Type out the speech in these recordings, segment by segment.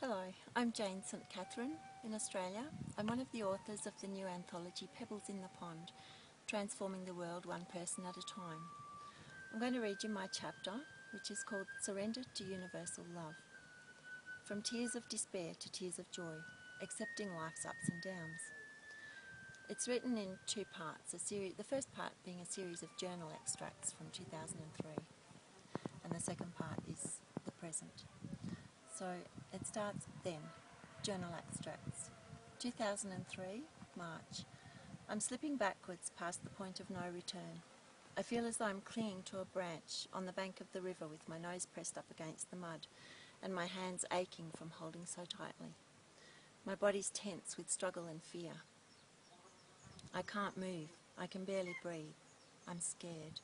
Hello, I'm Jane St Catherine in Australia. I'm one of the authors of the new anthology Pebbles in the Pond, Transforming the World One Person at a Time. I'm going to read you my chapter, which is called Surrender to Universal Love. From tears of despair to tears of joy, accepting life's ups and downs. It's written in two parts, the first part being a series of journal extracts from 2003, and the second part is the present. So it starts then. Journal extracts. 2003, March. I'm slipping backwards past the point of no return. I feel as though I'm clinging to a branch on the bank of the river with my nose pressed up against the mud and my hands aching from holding so tightly. My body's tense with struggle and fear. I can't move. I can barely breathe. I'm scared.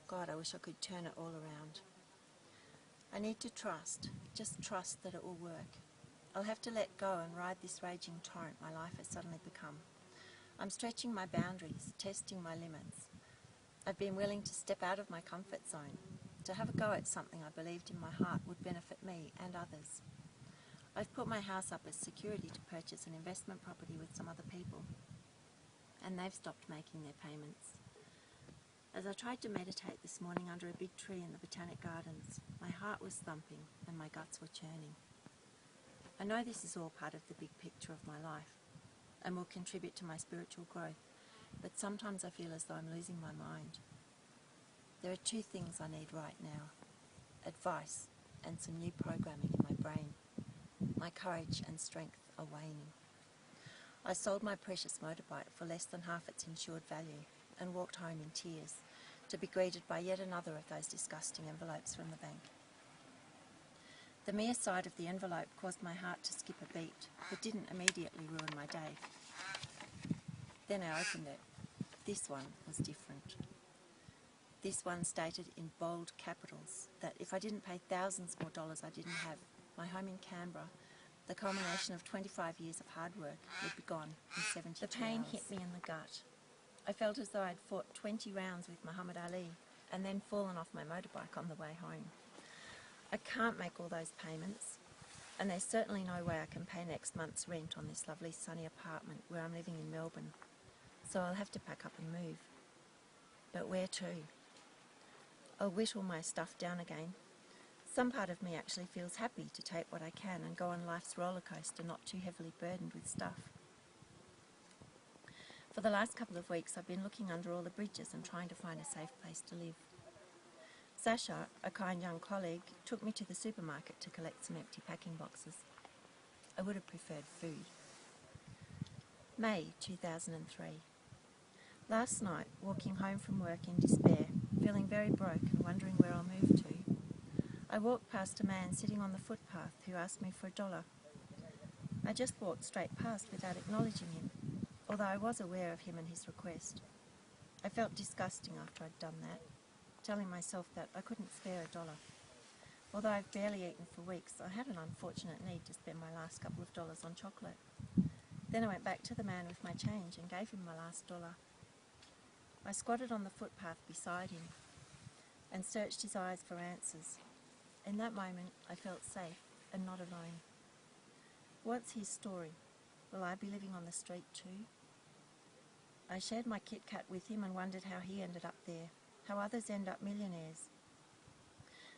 God, I wish I could turn it all around. I need to trust, just trust that it will work. I'll have to let go and ride this raging torrent my life has suddenly become. I'm stretching my boundaries, testing my limits. I've been willing to step out of my comfort zone, to have a go at something I believed in my heart would benefit me and others. I've put my house up as security to purchase an investment property with some other people, and they've stopped making their payments. As I tried to meditate this morning under a big tree in the Botanic Gardens, my heart was thumping and my guts were churning. I know this is all part of the big picture of my life and will contribute to my spiritual growth, but sometimes I feel as though I'm losing my mind. There are two things I need right now: advice and some new programming in my brain. My courage and strength are waning. I sold my precious motorbike for less than half its insured value and walked home in tears to be greeted by yet another of those disgusting envelopes from the bank. The mere sight of the envelope caused my heart to skip a beat, but didn't immediately ruin my day. Then I opened it. This one was different. This one stated in bold capitals that if I didn't pay thousands more dollars I didn't have, my home in Canberra, the culmination of 25 years of hard work, would be gone in 72 hours. The pain hit me in the gut. I felt as though I'd fought 20 rounds with Muhammad Ali and then fallen off my motorbike on the way home. I can't make all those payments, and there's certainly no way I can pay next month's rent on this lovely sunny apartment where I'm living in Melbourne, so I'll have to pack up and move. But where to? I'll whittle my stuff down again. Some part of me actually feels happy to take what I can and go on life's roller coaster not too heavily burdened with stuff. For the last couple of weeks I've been looking under all the bridges and trying to find a safe place to live. Sasha, a kind young colleague, took me to the supermarket to collect some empty packing boxes. I would have preferred food. May 2003. Last night, walking home from work in despair, feeling very broke and wondering where I'll move to, I walked past a man sitting on the footpath who asked me for $1. I just walked straight past without acknowledging him, although I was aware of him and his request. I felt disgusting after I'd done that, telling myself that I couldn't spare $1. Although I've barely eaten for weeks, I had an unfortunate need to spend my last couple of dollars on chocolate. Then I went back to the man with my change and gave him my last $1. I squatted on the footpath beside him and searched his eyes for answers. In that moment, I felt safe and not alone. What's his story? Will I be living on the street too? I shared my Kit Kat with him and wondered how he ended up there, how others end up millionaires,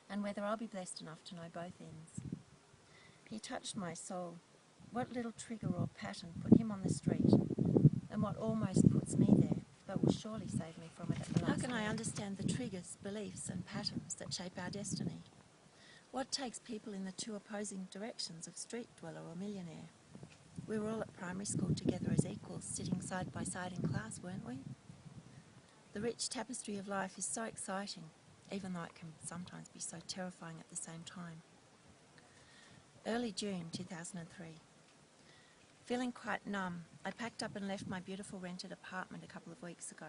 and whether I'll be blessed enough to know both ends. He touched my soul. What little trigger or pattern put him on the street, and what almost puts me there, but will surely save me from it at the last minute? How can I understand the triggers, beliefs and patterns that shape our destiny? What takes people in the two opposing directions of street dweller or millionaire? We were all at primary school together as equals, sitting side by side in class, weren't we? The rich tapestry of life is so exciting, even though it can sometimes be so terrifying at the same time. Early June 2003. Feeling quite numb, I packed up and left my beautiful rented apartment a couple of weeks ago.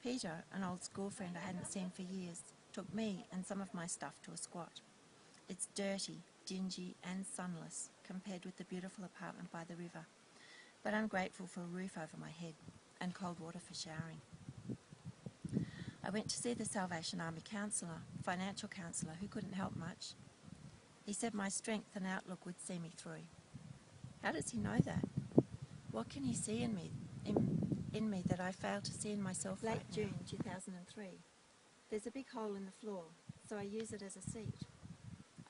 Peter, an old school friend I hadn't seen for years, took me and some of my stuff to a squat. It's dirty, dingy and sunless compared with the beautiful apartment by the river, but I'm grateful for a roof over my head and cold water for showering. I went to see the Salvation Army counsellor, financial counsellor, who couldn't help much. He said my strength and outlook would see me through. How does he know that? What can he see in me, in me that I fail to see in myself right now? Late June 2003. There's a big hole in the floor, so I use it as a seat.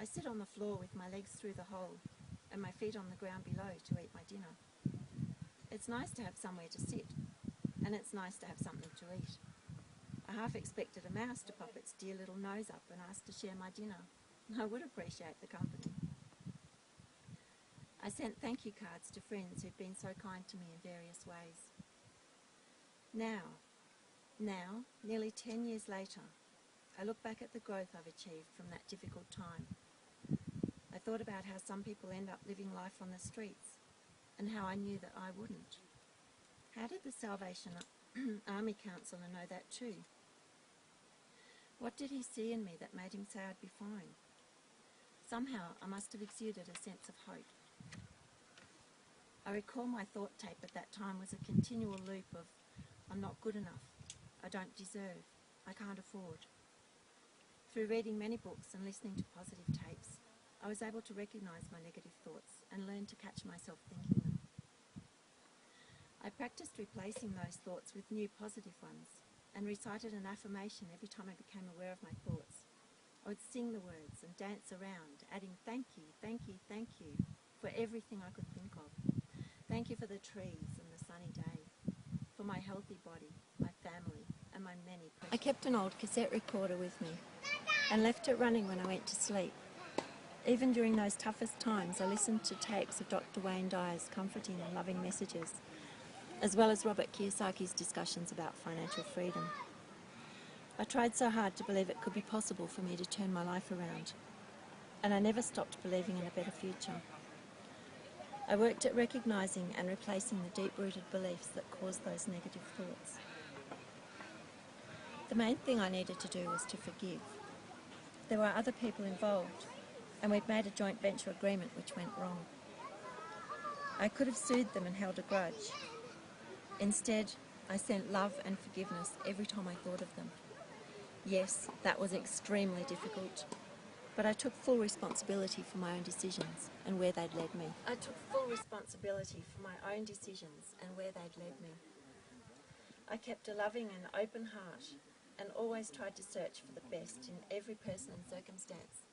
I sit on the floor with my legs through the hole and my feet on the ground below to eat my dinner. It's nice to have somewhere to sit, and it's nice to have something to eat. I half expected a mouse to pop its dear little nose up and ask to share my dinner. I would appreciate the company. I sent thank you cards to friends who'd been so kind to me in various ways. Now, nearly 10 years later, I look back at the growth I've achieved from that difficult time. I thought about how some people end up living life on the streets, and how I knew that I wouldn't. How did the Salvation Army counsellor know that too? What did he see in me that made him say I'd be fine? Somehow I must have exuded a sense of hope. I recall my thought tape at that time was a continual loop of, I'm not good enough, I don't deserve, I can't afford. Through reading many books and listening to positive tapes, I was able to recognise my negative thoughts and learn to catch myself thinking them. I practiced replacing those thoughts with new positive ones and recited an affirmation every time I became aware of my thoughts. I would sing the words and dance around, adding thank you, thank you, thank you for everything I could think of. Thank you for the trees and the sunny day, for my healthy body, my family, and my many precious... I kept an old cassette recorder with me and left it running when I went to sleep. Even during those toughest times, I listened to tapes of Dr. Wayne Dyer's comforting and loving messages, as well as Robert Kiyosaki's discussions about financial freedom. I tried so hard to believe it could be possible for me to turn my life around, and I never stopped believing in a better future. I worked at recognising and replacing the deep-rooted beliefs that caused those negative thoughts. The main thing I needed to do was to forgive. There were other people involved, and we'd made a joint venture agreement which went wrong. I could have sued them and held a grudge. Instead, I sent love and forgiveness every time I thought of them. Yes, that was extremely difficult, but I took full responsibility for my own decisions and where they'd led me. I took full responsibility for my own decisions and where they'd led me. I kept a loving and open heart and always tried to search for the best in every person and circumstance,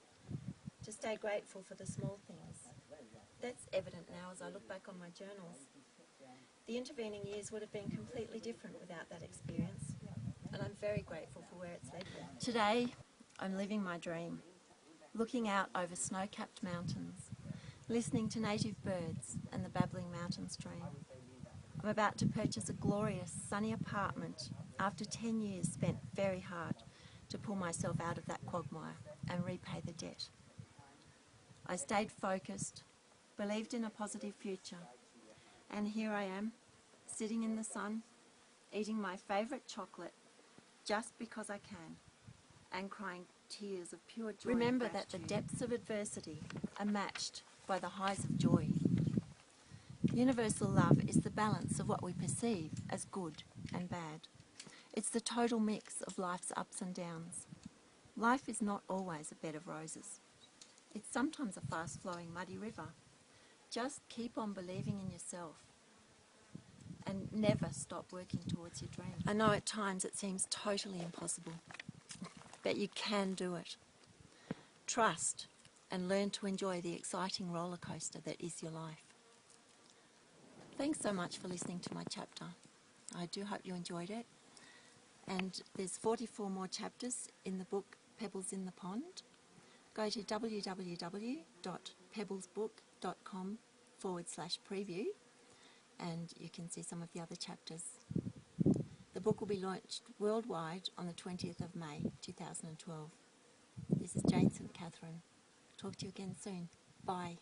to stay grateful for the small things. That's evident now as I look back on my journals. The intervening years would have been completely different without that experience, and I'm very grateful for where it's led me. Today, I'm living my dream, looking out over snow-capped mountains, listening to native birds and the babbling mountain stream. I'm about to purchase a glorious, sunny apartment after 10 years spent very hard to pull myself out of that quagmire and repay the debt. I stayed focused, believed in a positive future, and here I am, sitting in the sun, eating my favourite chocolate just because I can, and crying tears of pure joy. Remember that the depths of adversity are matched by the highs of joy. Universal love is the balance of what we perceive as good and bad. It's the total mix of life's ups and downs. Life is not always a bed of roses. It's sometimes a fast-flowing muddy river. Just keep on believing in yourself and never stop working towards your dreams. I know at times it seems totally impossible, but you can do it. Trust and learn to enjoy the exciting roller coaster that is your life. Thanks so much for listening to my chapter. I do hope you enjoyed it. And there's 44 more chapters in the book Pebbles in the Pond. Go to www.pebblesbook.com/preview and you can see some of the other chapters. The book will be launched worldwide on the 20th of May 2012. This is Jane St. Catherine. Talk to you again soon. Bye.